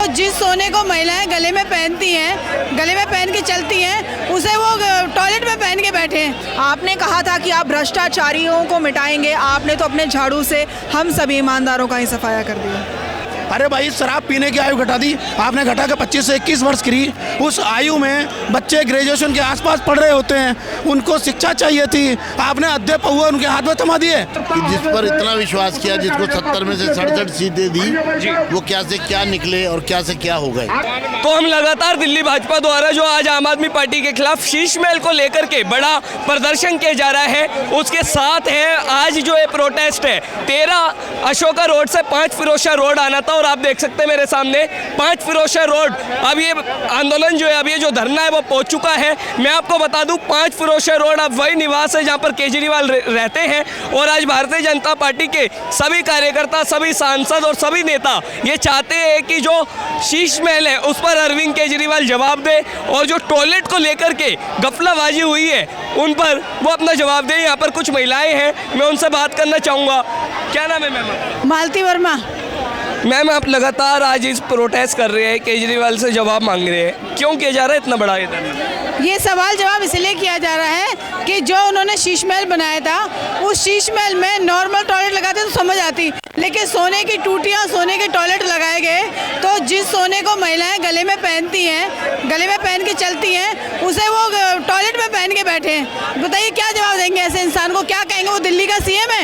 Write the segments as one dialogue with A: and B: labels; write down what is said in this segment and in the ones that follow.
A: जिस सोने को महिलाएं गले में पहनती हैं, गले में पहन के चलती हैं, उसे वो टॉयलेट में पहन के बैठे हैं।
B: आपने कहा था कि आप भ्रष्टाचारियों को मिटाएंगे, आपने तो अपने झाड़ू से हम सभी ईमानदारों का ही सफाया कर दिया।
C: अरे भाई, शराब पीने की आयु घटा दी आपने, घटा के 25 से 21 वर्ष करी। उस आयु में बच्चे ग्रेजुएशन के आसपास पढ़ रहे होते हैं, उनको शिक्षा चाहिए थी, आपने अध्यक्ष हुआ उनके हाथ में थमा दिए।
D: जिस पर इतना विश्वास किया, जिसको 70 में से 67 सीटें दी, वो क्या से क्या निकले और क्या से क्या हो गए।
E: तो हम लगातार दिल्ली भाजपा द्वारा जो आज आम आदमी पार्टी के खिलाफ शीश महल को लेकर के बड़ा प्रदर्शन किया जा रहा है, उसके साथ है आज जो ये प्रोटेस्ट है 13 अशोका रोड से 5 फिरोजशाह रोड आना था। और आप देख सकते हैं मेरे सामने 5 फिरोजशाह रोड, अब ये आंदोलन जो है, अब ये जो धरना है वो पहुंच चुका है। मैं आपको बता दूं 5 फिरोजशाह रोड अब वही निवास है जहां पर केजरीवाल रहते हैं। और आज भारतीय जनता पार्टी के सभी कार्यकर्ता, सभी सांसद और सभी नेता ये चाहते हैं कि जो शीश महल है उस पर अरविंद केजरीवाल जवाब दे, और जो टॉयलेट को लेकर के गफलाबाजी हुई है उन पर वो अपना जवाब दे। यहाँ पर कुछ महिलाएं हैं, मैं उनसे बात करना चाहूँगा। क्या नाम है मैम?
A: मालती वर्मा।
E: मैम, आप लगातार आज इस प्रोटेस्ट कर रहे हैं, केजरीवाल से जवाब मांग रहे हैं, क्यों किया जा रहा है इतना बड़ा ये धरना?
A: ये सवाल जवाब इसलिए किया जा रहा है कि जो उन्होंने शीश महल बनाया था, उस शीश महल में नॉर्मल टॉयलेट लगाते तो समझ आती, लेकिन सोने की टूटियां, सोने के टॉयलेट लगाए गए। तो जिस सोने को महिलाएं गले में पहनती हैं, गले में पहन के चलती हैं, उसे वो टॉयलेट में पहन के बैठे हैं। बताइए क्या जवाब देंगे ऐसे इंसान को? क्या कहेंगे? वो दिल्ली का सीएम है?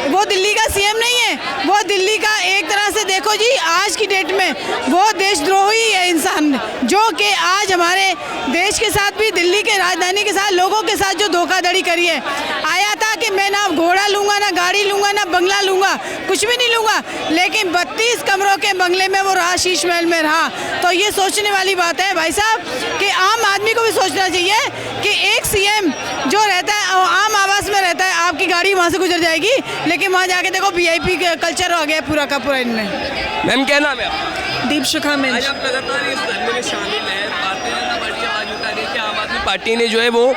A: वो दिल्ली का सीएम नहीं है, वो दिल्ली का एक तरह से देखो जी आज की डेट में वो देशद्रोही है इंसान, जो कि आज हमारे देश के साथ भी, दिल्ली के राजधानी के साथ, लोगों के साथ जो धोखाधड़ी करी है। आया था कि मैं ना घोड़ा लूंगा, ना गाड़ी लूंगा, ना बंगला लूंगा, कुछ भी नहीं लूंगा, लेकिन 32 कमरों के बंगले में वो रहा, शीश महल में रहा। तो ये सोचने वाली बात है भाई साहब कि आम आदमी को भी सोचना चाहिए कि एक सीएम जो रहता है आम आवास में रहता है, आपकी गाड़ी वहाँ से गुजर जाएगी, लेकिन वहाँ जाके देखो VIP कल्चर हो गया पूरा का पूरा इनमें।
E: मैम, क्या नाम है आपका?
B: दीपशिखा में
E: आज आप लगातार इस धरने में शामिल है, भारतीय जनता पार्टी आवाज उठा रही है कि आम आदमी पार्टी ने जो है वो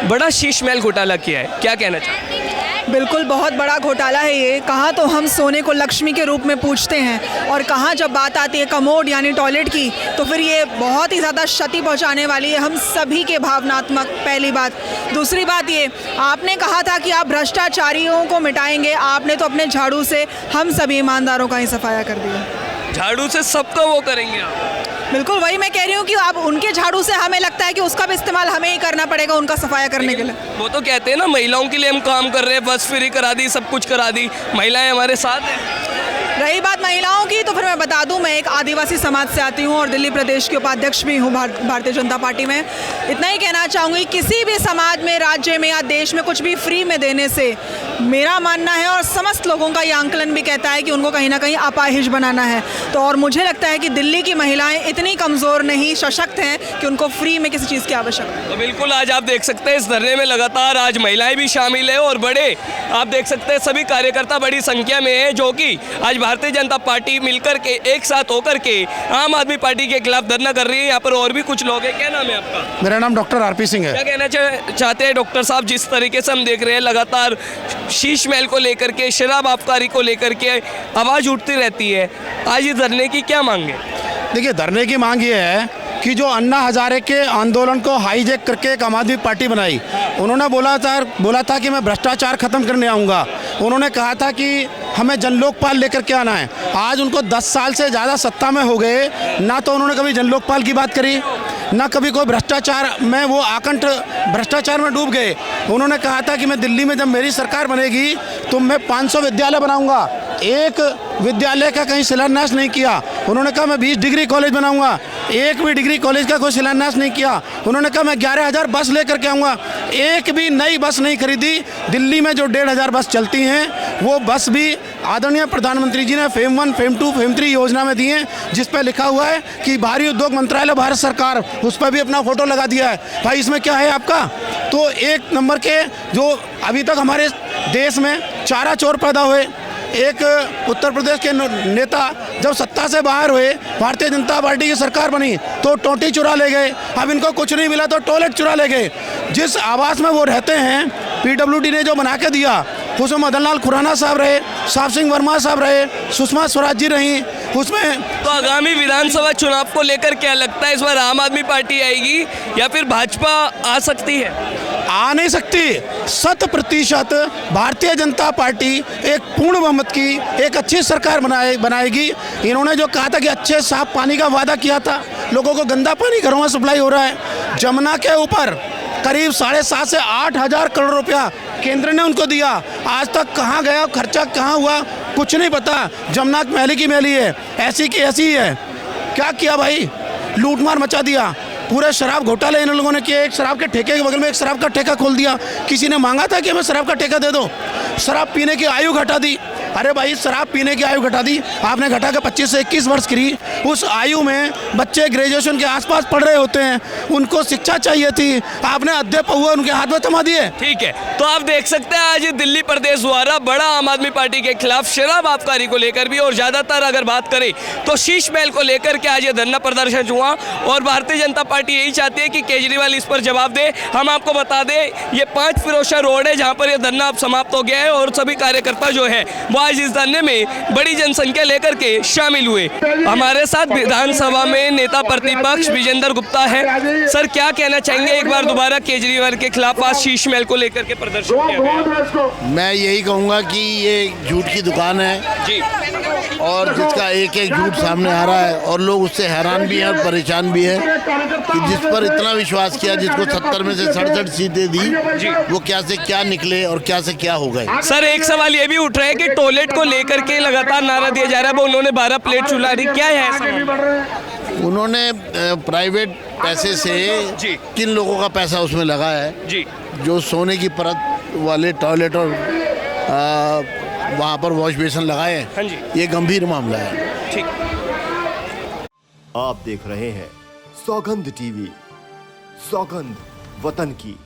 E: बड़ा शीश महल घोटाला किया है, क्या कहना चाहते हैं?
B: बिल्कुल बहुत बड़ा घोटाला है ये। कहाँ तो हम सोने को लक्ष्मी के रूप में पूजते हैं, और कहाँ जब बात आती है कमोड यानी टॉयलेट की, तो फिर ये बहुत ही ज़्यादा क्षति पहुँचाने वाली है हम सभी के भावनात्मक। पहली बात। दूसरी बात ये, आपने कहा था कि आप भ्रष्टाचारियों को मिटाएंगे, आपने तो अपने झाड़ू से हम सभी ईमानदारों का ही सफाया कर दिया।
E: झाड़ू से सबका वो करेंगे आप?
B: बिल्कुल वही मैं कह रही हूँ कि आप उनके झाड़ू से, हमें लगता है कि उसका भी इस्तेमाल हमें ही करना पड़ेगा उनका सफाया करने के लिए।
E: वो तो कहते हैं ना महिलाओं के लिए हम काम कर रहे हैं, बस फ्री करा दी, सब कुछ करा दी, महिलाएं हमारे साथ हैं।
B: रही बात महिलाओं की, तो फिर मैं बता दूं मैं एक आदिवासी समाज से आती हूं और दिल्ली प्रदेश की उपाध्यक्ष भी हूं भारतीय जनता पार्टी में। इतना ही कहना चाहूँगी, किसी भी समाज में, राज्य में या देश में कुछ भी फ्री में देने से मेरा मानना है और समस्त लोगों का ये आंकलन भी कहता है कि उनको कहीं ना कहीं अपाहिज बनाना है। तो और मुझे लगता है कि दिल्ली की महिलाएं इतनी कमज़ोर नहीं, सशक्त हैं कि उनको फ्री में किसी चीज़ की आवश्यकता है।
E: तो बिल्कुल आज आप देख सकते हैं इस धरने में लगातार आज महिलाएं भी शामिल है, और बड़े आप देख सकते हैं सभी कार्यकर्ता बड़ी संख्या में है, जो कि आज भारतीय जनता पार्टी मिलकर के एक साथ होकर के आम आदमी पार्टी के खिलाफ धरना कर रही है। यहाँ पर और भी कुछ लोग हैं। क्या नाम है आपका?
C: मेरा नाम डॉक्टर RP सिंह है।
E: क्या कहना चाहते हैं डॉक्टर साहब? जिस तरीके से हम देख रहे हैं लगातार शीश महल को लेकर के, शराब आबकारी को लेकर के आवाज उठती रहती है, आज इस धरने की क्या मांग है?
C: देखिए, धरने की मांग ये है कि जो अन्ना हजारे के आंदोलन को हाईजैक करके एक आम आदमी पार्टी बनाई, उन्होंने बोला था कि मैं भ्रष्टाचार खत्म करने आऊँगा। उन्होंने कहा था कि हमें जनलोकपाल लेकर के आना है। आज उनको 10 साल से ज़्यादा सत्ता में हो गए, ना तो उन्होंने कभी जनलोकपाल की बात करी, ना कभी कोई भ्रष्टाचार में, वो आकंठ भ्रष्टाचार में डूब गए। उन्होंने कहा था कि मैं दिल्ली में जब मेरी सरकार बनेगी तो मैं 500 विद्यालय बनाऊंगा, एक विद्यालय का कहीं शिलान्यास नहीं किया। उन्होंने कहा मैं 20 डिग्री कॉलेज बनाऊंगा, एक भी डिग्री कॉलेज का कोई शिलान्यास नहीं किया। उन्होंने कहा मैं 11,000 बस लेकर के आऊँगा, एक भी नई बस नहीं खरीदी। दिल्ली में जो 1,500 बस चलती हैं वो बस भी आदरणीय प्रधानमंत्री जी ने फेम 1, फेम 2, फेम 3 योजना में दी हैं, जिस पर लिखा हुआ है कि भारी उद्योग मंत्रालय भारत सरकार, उस पर भी अपना फोटो लगा दिया है। भाई इसमें क्या है आपका? तो एक नंबर के जो अभी तक हमारे देश में चारा चोर पैदा हुए, एक उत्तर प्रदेश के नेता जब सत्ता से बाहर हुए, भारतीय जनता पार्टी की सरकार बनी तो टोटी चुरा ले गए, अब इनको कुछ नहीं मिला तो टॉयलेट चुरा ले गए। जिस आवास में वो रहते हैं, PWD ने जो बना के दिया, उसमें मदन लाल खुराना साहब रहे, साहब सिंह वर्मा साहब रहे, सुषमा स्वराज जी रहीं, उसमें
E: तो आगामी विधानसभा चुनाव को लेकर क्या लगता है, इस बार आम आदमी पार्टी आएगी या फिर भाजपा आ सकती है?
C: आ नहीं सकती। 100% भारतीय जनता पार्टी एक पूर्ण बहुमत की एक अच्छी सरकार बनाएगी। इन्होंने जो कहा था कि अच्छे साफ पानी का वादा किया था, लोगों को गंदा पानी घरों में सप्लाई हो रहा है। जमुना के ऊपर करीब 7.5 से 8 हज़ार करोड़ रुपया केंद्र ने उनको दिया, आज तक कहाँ गया, खर्चा कहाँ हुआ, कुछ नहीं पता। जमुना मैली की मैली है, ऐसी की ऐसी ही है। क्या किया भाई, लूटमार मचा दिया। पूरे शराब घोटाले इन लोगों ने किए। एक शराब के ठेके के बगल में एक शराब का ठेका खोल दिया। किसी ने मांगा था कि हमें शराब का ठेका दे दो। शराब पीने की आयु घटा दी। अरे भाई, शराब पीने की आयु घटा दी आपने, घटा के 25 से 21 वर्ष की। उस आयु में बच्चे ग्रेजुएशन के आसपास पढ़ रहे होते हैं, उनको शिक्षा चाहिए थी, आपने अध्याय पहुआ उनके हाथ में थमा दिए।
E: ठीक है, तो आप देख सकते हैं आज दिल्ली प्रदेश द्वारा बड़ा आम आदमी पार्टी के खिलाफ शराब आबकारी को लेकर भी, और ज्यादातर अगर बात करें तो शीश महल को लेकर के आज ये धरना प्रदर्शन हुआ। और भारतीय जनता पार्टी यही चाहती है कि केजरीवाल इस पर जवाब दे। हम आपको बता दें, ये 5 फिरोजशाह रोड है जहां पर यह धरना अब समाप्त हो गया है, और सभी कार्यकर्ता जो है वो आज इस धरने में बड़ी जनसंख्या लेकर के शामिल हुए। हमारे साथ विधानसभा में नेता प्रतिपक्ष विजेंद्र गुप्ता है। सर, क्या कहना चाहेंगे, एक बार दोबारा केजरीवाल के खिलाफ आज शीश महल को लेकर के प्रदर्शन किया गया?
D: मैं यही कहूँगा कि ये झूठ की दुकान है
E: जी,
D: और जिसका एक एक झूठ सामने आ रहा है, और लोग उससे हैरान भी हैं और परेशान भी हैं कि जिस पर इतना विश्वास किया, जिसको 70 में से 67 सीटें दी, वो क्या से क्या निकले और क्या से क्या हो गए।
E: सर, एक सवाल ये भी उठ रहा है कि टॉयलेट को लेकर के लगातार नारा दिया जा रहा है, वो उन्होंने 12 प्लेट चुला दी, क्या है ऐसा?
D: उन्होंने प्राइवेट पैसे से
E: जी।
D: किन लोगों का पैसा उसमें लगा है,
E: जी,
D: जो सोने की परत वाले टॉयलेट और वहाँ पर वॉश बेसिन लगाए हैं।
E: हाँ जी।
D: ये गंभीर मामला है।
E: ठीक।
F: आप देख रहे हैं सौगंध टीवी, सौगंध वतन की।